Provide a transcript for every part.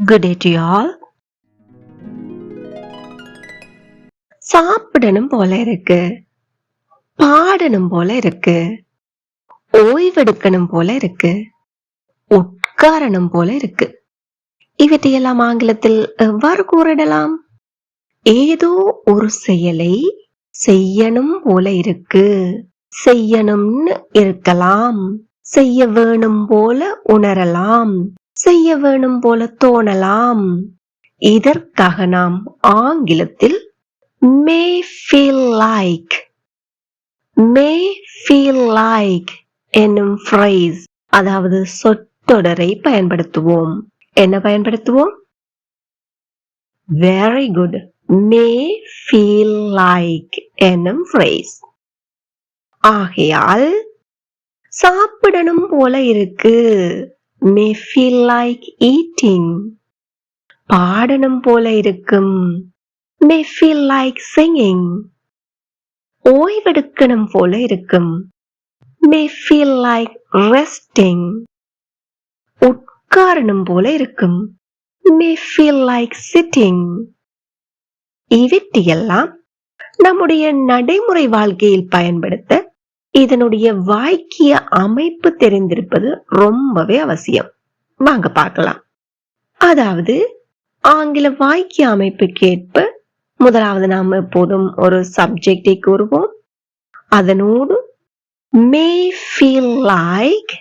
Good day to you all. சாப்பிடணும் போல இருக்கு, பாடணும் போல இருக்கு, ஓய்வெடுக்கணும் போல இருக்கு, உட்காரணும் போல இருக்கு. இவற்றையெல்லாம் ஆங்கிலத்தில் எவ்வாறு கூறிடலாம்? ஏதோ ஒரு செயலை செய்யணும் போல இருக்கு, செய்யணும்னு இருக்கலாம், செய்ய வேணும் போல உணரலாம், செய்ய வேணும் போல தோணலாம். இதற்காக நாம் ஆங்கிலத்தில் may feel like என்னும் phrase, அதாவது சொற்றொடரை பயன்படுத்துவோம். என்ன பயன்படுத்துவோம்? Very good. may feel like என்னும் phrase. ஆகையால் சாப்பிடணும் போல இருக்கு, may feel like eating. பாடணும் போல இருக்கும், may feel like singing. ஓய்வெடுக்கணும் போல இருக்கும், may feel like resting. உட்காரணும் போல இருக்கும், may feel like sitting. இவற்றையெல்லாம் நம்முடைய நடைமுறை வாழ்க்கையில் பயன்படுத்த இதனுடைய வாக்கிய அமைப்பு தெரிந்திருப்பது ரொம்பவே அவசியம். வாங்க பார்க்கலாம். அதாவது ஆங்கில வாக்கிய அமைப்புக்கேற்ப முதலாவது நாம் எப்போதும் ஒரு சப்ஜெக்டை கூறுவோம். அதனோடு may feel like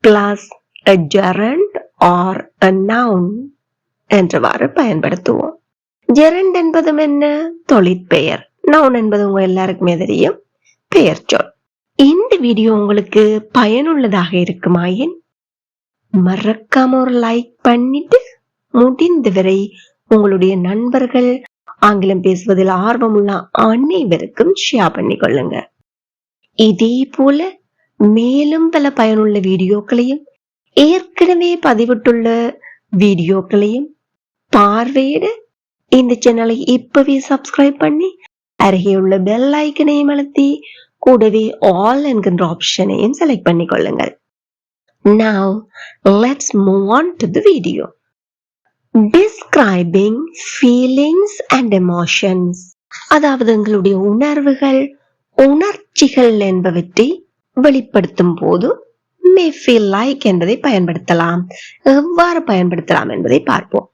plus a gerund or a noun என்றவாறு பயன்படுத்துவோம். gerund என்பதும் என்ன? தொழிற்பெயர். noun என்பது உங்க எல்லாருக்குமே தெரியும், பெயர் சொல். இந்த வீடியோ உங்களுக்கு பயனுள்ளதாக இருக்குமாயின் மறக்காம ஒரு லைக் பண்ணிட்டு முடிந்தவரை உங்களுடைய நண்பர்கள், ஆங்கிலம் பேசுவதில் ஆர்வமுள்ள அனைவருக்கும் ஷேர் பண்ணிக்கொள்ளுங்க. இதே போல மேலும் பல பயனுள்ள வீடியோக்களையும் ஏற்கனவே பதிவிட்டுள்ள வீடியோக்களையும் பார்வையிட இந்த சேனலை இப்பவே சப்ஸ்கிரைப் பண்ணி அருகே உள்ள பெல் ஐக்கனையும் அழுத்தி கூடவே ஆல் என்கின்ற ஆப்ஷனையும் select பண்ணிக்கொள்ளுங்கள். Now let's move on to the video. Describing feelings and emotions, அதாவது எங்களுடைய உணர்வுகள், உணர்ச்சிகள் என்பவற்றை வெளிப்படுத்தும் போது may feel like என்பதை பயன்படுத்தலாம். எவ்வாறு பயன்படுத்தலாம் என்பதை பார்ப்போம்.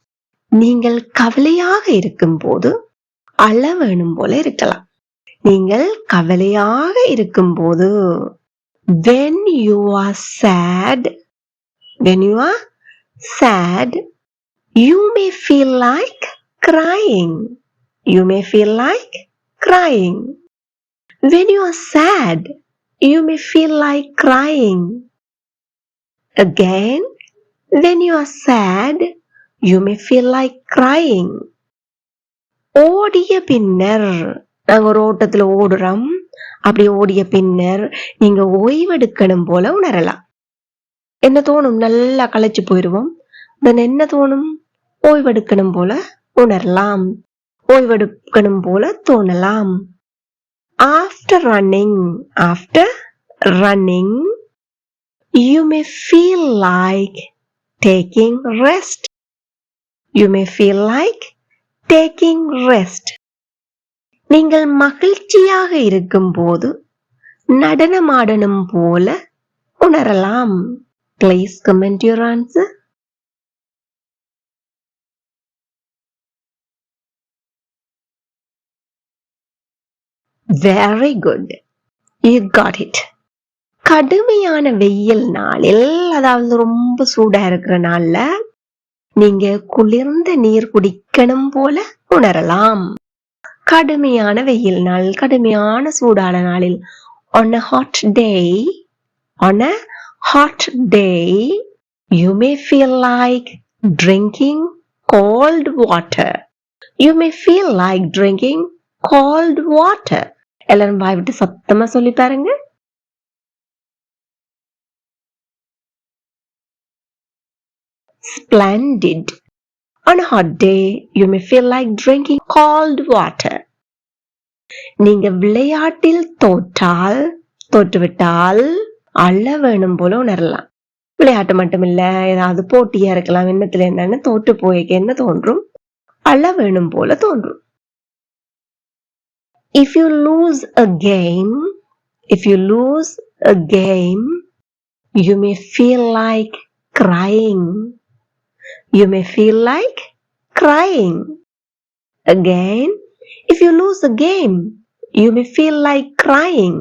நீங்கள் கவலையாக இருக்கும் போது அழ வேணும் போல இருக்கலாம். நீங்கள் கவலையாக இருக்கும் போது when you are sad, you may feel like crying. When you are sad, you may feel like crying. Again, when you are sad, you may feel like crying. ஓடிய பின்னர், நாங்க ஒரு ஓட்டத்துல ஓடுறோம், அப்படி ஓடிய பின்னர் நீங்க ஓய்வெடுக்கணும் போல உணரலாம். என்ன தோணும்? நல்லா களைச்சு போயிடுவோம். என்ன தோணும்? ஓய்வெடுக்கணும் போல உணரலாம், ஓய்வெடுக்கணும் போல தோணலாம். After running, you may feel like taking rest. நீங்கள் மகிழ்ச்சியாக இருக்கும் போது நடனமாடணும் போல உணரலாம். Please comment your answer. Very good. You got it. கடுமையான வெயில் நாளில், அதாவது ரொம்ப சூடா இருக்கிற நாள்ல நீங்க குளிர்ந்த நீர் குடிக்கணும் போல உணரலாம். கடுமையான வெயில் நாள், கடுமையான சூடான நாளில் on a hot day you may feel like drinking cold water. எல்லாரும் வாய் விட்டு சத்தமா சொல்லி பாருங்க. Splendid. On a hot day, you may feel like drinking cold water. நீங்க விளையாட்டில் தோற்றுவிட்டால் அழ வேணும் போல உணரலாம். விளையாட்டு மட்டும் இல்ல, ஏதாவது போட்டியா இருக்கலாம். என்னத்துல என்னன்னு தோற்று போய்க்க என்ன தோன்றும்? அழ வேணும் போல தோன்றும். If you lose a game, if you lose a game, you may feel like crying. You may feel like crying. Again, if you lose a game, you may feel like crying.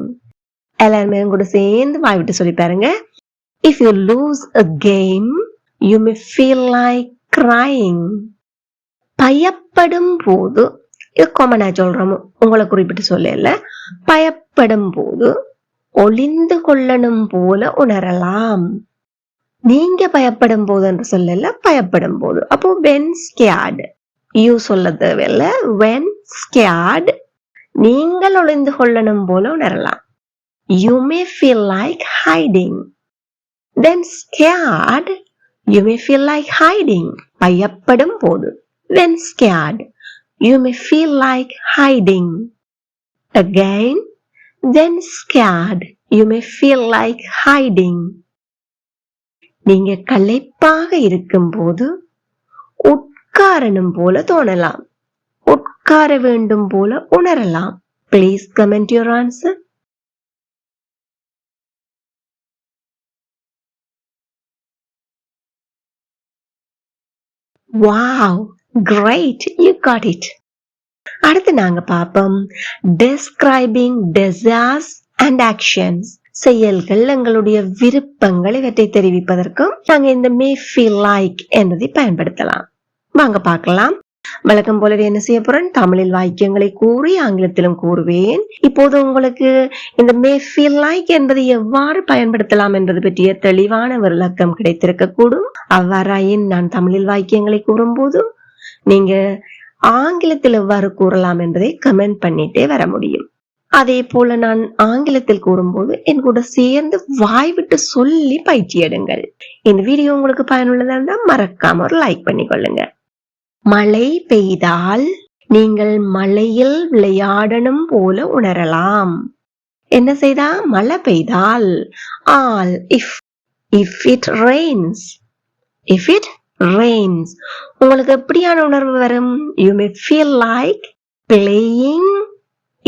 எல்லாருமே கூட சேர்ந்து வாய் விட்டு சொல்லி பாருங்க. If you lose a game, you may feel like crying. பயப்படும் போது, இது காமனா சொல்றோம், உங்களை குறிப்பிட்டு சொல்லல. பயப்படும் போது ஒளிந்து கொள்ளணும் போல உணரலாம். நீங்க பயப்படும் போது என்று சொல்லல, பயப்படும் போது. அப்போ when scared, you சொல்ல தேவையில்ல. when scared, நீங்கள் ஒளிந்து கொள்ளணும் போல உணரலாம். You may feel like hiding. Then scared, you may feel like hiding. பயப்படும் போது. When scared, you may feel like hiding. Again, then scared, you may feel like hiding. நீங்க களைப்பாக இருக்கும்போது உட்காரணும் போல தோணலாம். உட்கார வேண்டும் போல உணரலாம். Please comment your answer. Wow, great, you got it. அடுத்து நாங்க பாப்போம் describing desires and actions. செயல்கள், எங்களுடைய விருப்பங்கள், இவற்றை தெரிவிப்பதற்கும் நாங்க இந்த may feel like என்பதை பயன்படுத்தலாம். வாங்க பார்க்கலாம். வழக்கம் போல என்ன செய்ய போறேன்? தமிழில் வாக்கியங்களை கூறி ஆங்கிலத்திலும் கூறுவேன். இப்போது உங்களுக்கு இந்த may feel like என்பதை எவ்வாறு பயன்படுத்தலாம் என்பது பற்றிய தெளிவான விளக்கம் கிடைத்திருக்க கூடும். அவ்வாறாயின் நான் தமிழில் வாக்கியங்களை கூறும்போது நீங்க ஆங்கிலத்தில் எவ்வாறு கூறலாம் என்பதை கமெண்ட் பண்ணிட்டே வர முடியும். அதே போல நான் ஆங்கிலத்தில் கூறும்போது என் கூட சேர்ந்து வாய் விட்டு சொல்லி பயிற்சி எடுங்கள். இந்த வீடியோ உங்களுக்கு பயனுள்ளதா இருந்தா மறக்காம ஒரு லைக் பண்ணிக்கொள்ளுங்க. மழை பெய்தால் நீங்கள் மழையில் விளையாடணும் போல உணரலாம். என்ன செய்தா? மழை பெய்தால். ஆல் if it rains, if it rains, உங்களுக்கு எப்படியான உணர்வு வரும்? You may feel like playing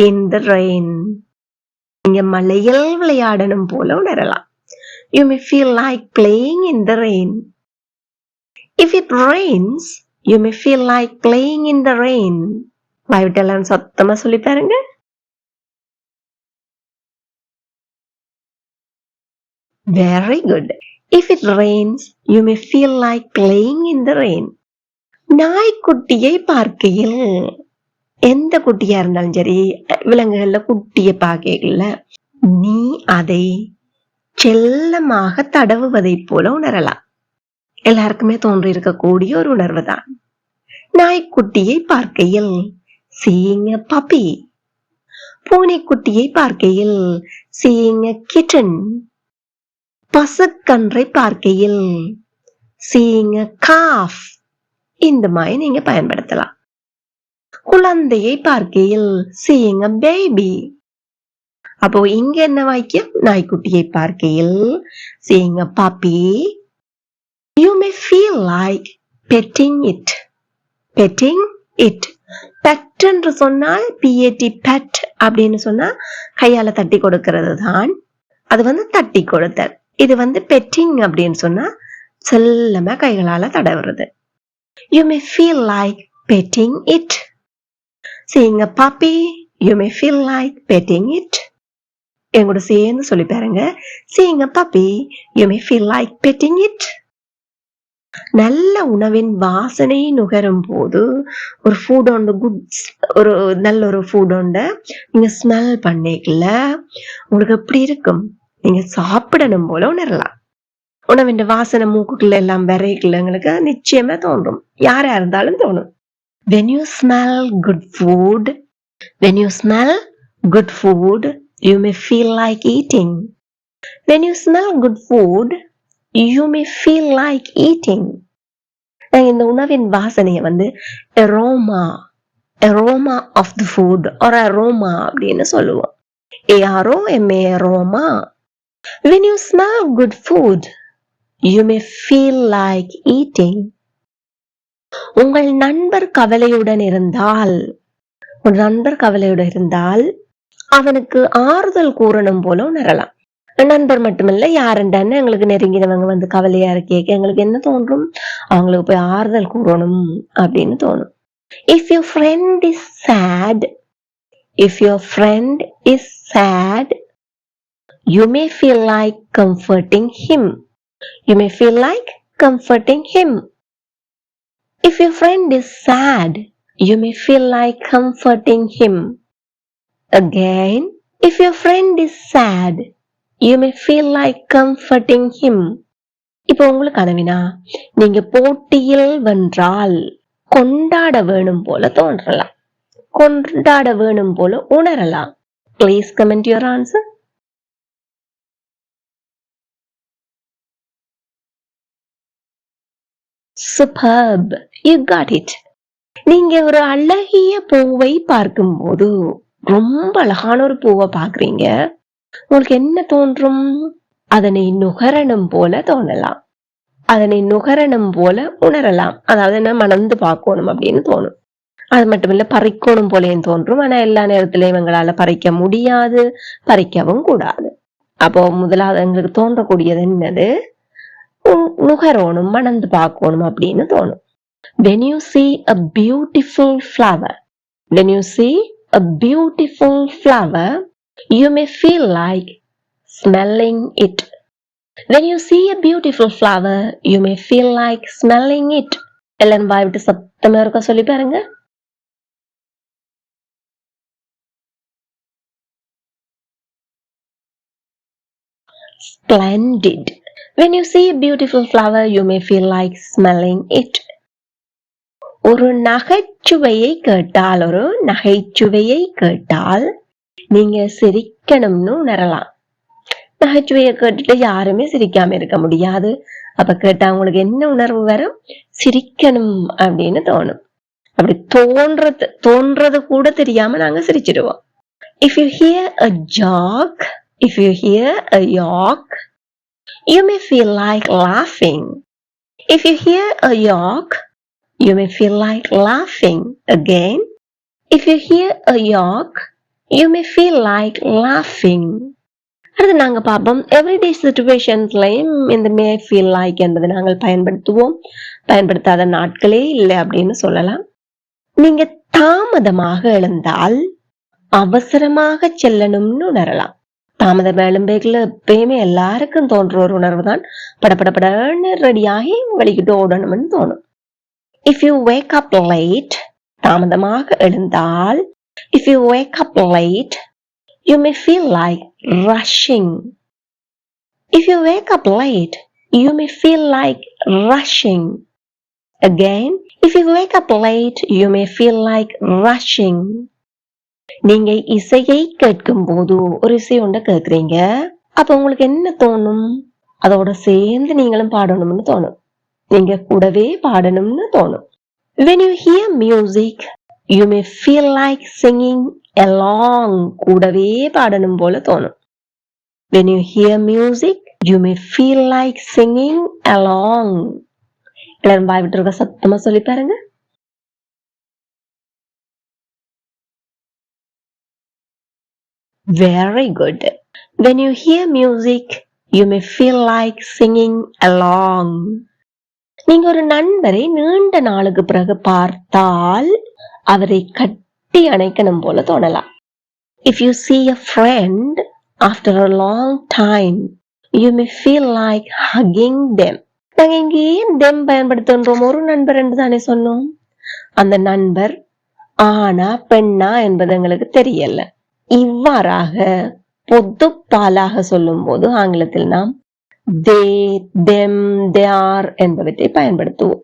in the rain. நீங்க மழையில் விளையாடணும் போல உணரலாம். You may feel like playing in the rain. If it rains, you may feel like playing in the rain. வாய்விட்டெல்லாம் சத்தமா சொல்லி பாருங்க. Very good. If it rains, you may feel like playing in the rain. நாய்க்குட்டியை பார்க்கையில், எந்த குட்டியா இருந்தாலும் சரி, விலங்குகள்ல குட்டியை பார்க்கல, நீ அதை செல்லமாக தடவுவதை போல உணரலாம். எல்லாருக்குமே தோன்றி இருக்கக்கூடிய ஒரு உணர்வு தான். நாய்க்குட்டியை பார்க்கையில் seeing a puppy. பூனைக்குட்டியை பார்க்கையில் seeing a kitten. பசுக்கன்றை பார்க்கையில் seeing a calf. இந்த மாதிரி நீங்க பயன்படுத்தலாம். குழந்தையை பார்க்கையில் seeing a baby. அப்போ இங்க என்ன வாக்கியம்? நாய்க்குட்டியை பார்க்கையில் seeing a puppy. You may feel like petting it. Petting it. Pet என்று சொன்னால் pet, pet அப்படின்னு சொன்னா கையால தட்டி கொடுக்கிறது தான். அது தட்டி கொடுத்தல். இது petting அப்படின்னு சொன்னா செல்லமா கைகளால தடவுறது. You may feel like petting it. Seeing a puppy, you may feel like petting it. எங்கூட சேர்ந்து சொல்லி பாருங்க. Seeing a puppy, you may feel like petting it. நல்ல உணவின் வாசனை நுகரும் போது ஒரு ஃபுட் ஒன்று ஒரு நல்ல ஒரு ஃபுட் ஒன்று நீங்க ஸ்மெல் பண்ணிக்கல, உங்களுக்கு எப்படி இருக்கும்? நீங்க சாப்பிடணும் போல உணரலாம். உணவின் வாசனை மூக்குக்குள்ள எல்லாம் வரைக்குள்ள உங்களுக்கு நிச்சயமா தோன்றும். யாரா இருந்தாலும் தோணும். When you smell good food, when you smell good food, you may feel like eating. When you smell good food, you may feel like eating. இந்த உணவின் வாசனையை aroma, aroma of the food or aroma அப்படின்னு சொல்லுவோம். AROMA, aroma. When you smell good food, You may feel like eating. உங்கள் நண்பர் கவலையுடன் இருந்தால், ஒரு நண்பர் கவலையுடன் இருந்தால் அவனுக்கு ஆறுதல் கூறணும் போல உணரலாம். நண்பர் மட்டுமில்ல, யாருண்டான்னு எங்களுக்கு நெருங்கினவங்க வந்து கவலையா இருக்கேக்க எங்களுக்கு என்ன தோன்றும்? அவங்களுக்கு போய் ஆறுதல் கூறணும் அப்படின்னு தோணும். If your friend is sad, if your friend is sad, you may feel like comforting him. You may feel like comforting him. If your friend is sad, you may feel like comforting him. Again, if your friend is sad, you may feel like comforting him. இப்போ உங்களுக்கு வினா, நீங்க போட்டியில் வென்றால் கொண்டாட வேணும் போல தோன்றலாம், கொண்டாட வேணும் போல உணரலாம். Please comment your answer. Superb, you got it. நீங்க ஒரு அழகிய பூவை பார்க்கும்போது, ரொம்ப அழகான ஒரு பூவை பாக்குறீங்க, உங்களுக்கு என்ன தோன்றும்? அதனை நுகரணும் போல தோணலாம், அதனை நுகரணும் போல உணரலாம். அதாவது என்ன, மணந்து பார்க்கணும் அப்படின்னு தோணும். அது மட்டுமில்ல, பறிக்கணும் போலேயும் தோன்றும். ஆனா எல்லா நேரத்திலையும் எங்களால பறிக்க முடியாது, பறிக்கவும் கூடாது. அப்போ முதலாவது எங்களுக்கு தோன்றக்கூடியது என்னது? நுகரணும், மணந்து பார்க்கணும் அப்படின்னு தோணும். When you see a beautiful flower, when you see a beautiful flower, you may feel like smelling it. When you see a beautiful flower, you may feel like smelling it. எல்லாரும் வாய் விட்டு சத்தமா இருக்க சொல்லி பாருங்க. Splendid. When you see a beautiful flower, you may feel like smelling it. ஒரு நகைச்சுவையை கேட்டால், ஒரு நகைச்சுவையை கேட்டால் நீங்க சிரிக்கணும்னு உணரலாம். நகைச்சுவையை கேட்டுட்டு யாருமே சிரிக்காம இருக்க முடியாது. அப்ப கேட்டா உங்களுக்கு என்ன உணர்வு வரும்? சிரிக்கணும் அப்படின்னு தோணும். அப்படி தோன்றது கூட தெரியாம நாங்க சிரிச்சிடுவோம். If you hear a joke, if you hear a yoke, you may feel like laughing. If you hear a yoke, you may feel like laughing. Again, if you hear a yoke, you may feel like laughing. அடுத்து நாங்க பார்ப்போம், everyday சிச்சுவேஷன்ஸ்லயும் இந்த மே feel like என்பதை நாங்கள் பயன்படுத்துவோம். பயன்படுத்தாத நாட்களே இல்லை அப்படின்னு சொல்லலாம். நீங்க தாமதமாக எழுந்தால் அவசரமாக செல்லணும்னு உணரலாம். தாமதம் எழும்பேக்கில் எப்பயுமே எல்லாருக்கும் தோன்ற ஒரு உணர்வு தான் படப்படப்படன்னு ரெடியாகி வலிக்கிட்டு ஓடணும்னு தோணும். If you wake up late, தாமதமாக எழுந்தால், if you wake up late, you may feel like rushing. If you wake up late, you may feel like rushing. Again, if you wake up late, you may feel like rushing. நீங்க இசையை கேட்கும் போது, ஒரு இசை ஒன்றை கேட்குறீங்க, அப்ப உங்களுக்கு என்ன தோணும்? அதோட சேர்ந்து நீங்களும் பாடணும்னு தோணும், நீங்க கூடவே பாடணும்னு தோணும். When you hear music, you may feel like singing along. கூடவே பாடணும் போல தோணும். When you hear music, you may feel like singing along. எல்லாரும் வாய் விட்டு இருக்க சத்தமா சொல்லி பாருங்க. Very good. When you hear music, you may feel like singing along. நீங்க ஒரு நண்பரை நீண்ட நாளுக்கு பிறகு பார்த்தால் அவரை கட்டி அணைக்கணும் போல தோணலாம். If you see a friend after a long time, you may feel like hugging them. நாங்க இங்கே ஏன் them பயன்படுத்துகின்றோம்? ஒரு நண்பர் என்று தானே சொன்னோம். அந்த நண்பர் ஆனா பெண்ணா என்பது எங்களுக்கு தெரியல. இவ்வாறாக பொது பாலாக சொல்லும் போது ஆங்கிலத்தில் நாம் they, them, they are என்பவற்றை பயன்படுத்துவோம்.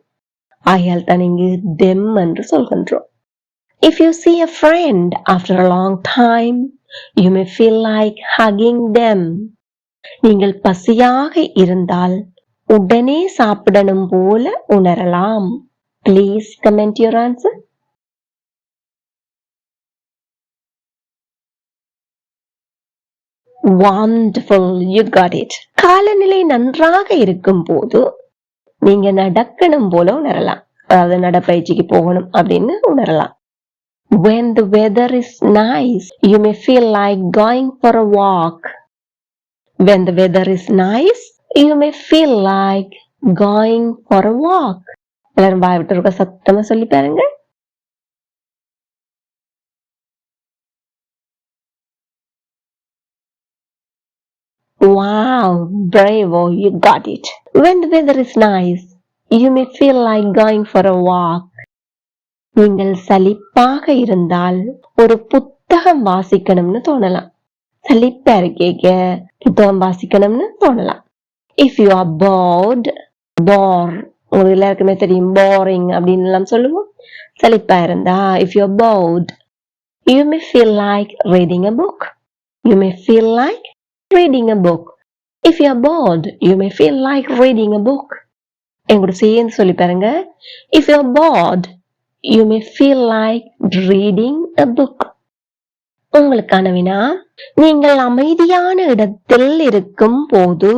ஆகையால் தான் இங்கு them என்று சொல்கின்றோம். If you see a friend after a long time, you may feel like hugging them. நீங்கள் பசியாக இருந்தால் உடனே சாப்பிடணும் போல உணரலாம். Please comment your answer. Wonderful, you got it. காலநிலை நன்றாக இருக்கும் போது நீங்க நடக்கணும் போல உணரலாம். அதாவது நடப்பயிற்சிக்கு போகணும் அப்படின்னு உணரலாம். When the weather is nice, you may feel like going for a walk. When the weather is nice, you may feel like going for a walk. எல்லாரும் வாய் விட்டு இருக்க சத்தமா சொல்லி பாருங்க. Wow, bravo, you got it. When the weather is nice, you may feel like going for a walk. நீங்கள் சலிப்பாக இருந்தால் ஒரு புத்தகம் வாசிக்கணும்னு தோணலாம். சலிப்பா இருக்கீங்க, புத்தகம் வாசிக்கணும்னு தோணலாம். If you are bored, உங்களுக்கு எல்லாருக்குமே தெரியும் boring அப்படின்னு எல்லாம் சொல்லுவோம். சலிப்பா இருந்தா if you are bored, you may feel like reading a book. You may feel like reading a book. If you are bored, you may feel like reading a book. எங்கூட சேர்ந்து சொல்லி பாருங்க. If you are bored, you may feel like reading a book. உங்களுக்கான வினா, நீங்கள் அமைதியான இடத்தில் இருக்கும் போது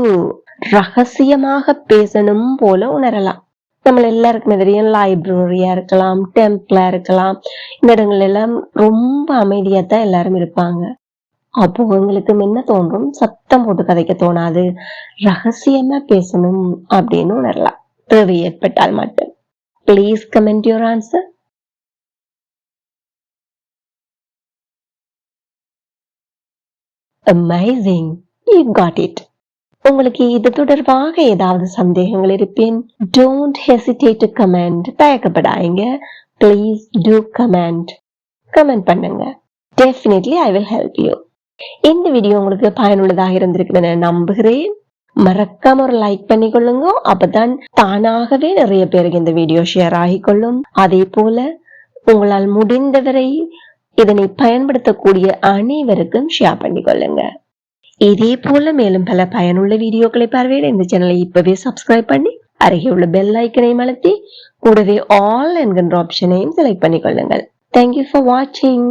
ரகசியமாக பேசணும் போல உணரலாம். நம்ம எல்லாருக்குமே தெரியும், லைப்ரரியா இருக்கலாம், டெம்பிளா இருக்கலாம், இந்த இடங்கள் எல்லாம் ரொம்ப அமைதியா தான் எல்லாரும் இருப்பாங்க. அப்போ உங்களுக்கு என்ன தோன்றும்? சத்தம் போட்டு கதைக்க தோணாது, ரகசியமா பேசணும் அப்படின்னு உணரலாம். தேவை ஏற்பட்டால் மட்டும். Please comment your answer. Amazing, you got it. உங்களுக்கு இது தொடர்பாக ஏதாவது சந்தேகங்கள் இருப்பேன், don't hesitate to comment. தயக்கப்படாதீங்க, please do comment பண்ணுங்க. Definitely I will help you. இந்த வீடியோ உங்களுக்கு பயனுள்ளதாக இருந்திருக்குன்னு நம்புகிறேன். மறக்காம ஒரு லைக் பண்ணிக்கொள்ளுங்க, அப்பதான் தானாகவே நிறைய பேருக்கு இந்த வீடியோ ஷேர் ஆகிக்கொள்ளும். அதே போல உங்களால் முடிந்தவரை இதனை பயன்படுத்தக்கூடிய அனைவருக்கும் ஷேர் பண்ணிக்கொள்ளுங்க. இதே போல மேலும் பல பயனுள்ள வீடியோக்களை பார்வையிட இந்த சேனலை இப்பவே சப்ஸ்கிரைப் பண்ணி அருகே உள்ள பெல் ஐக்கனையும் அழுத்தி கூடவே ஆல் என்கின்ற ஆப்ஷனையும் select பண்ணிக்கொள்ளுங்கள். Thank you for watching.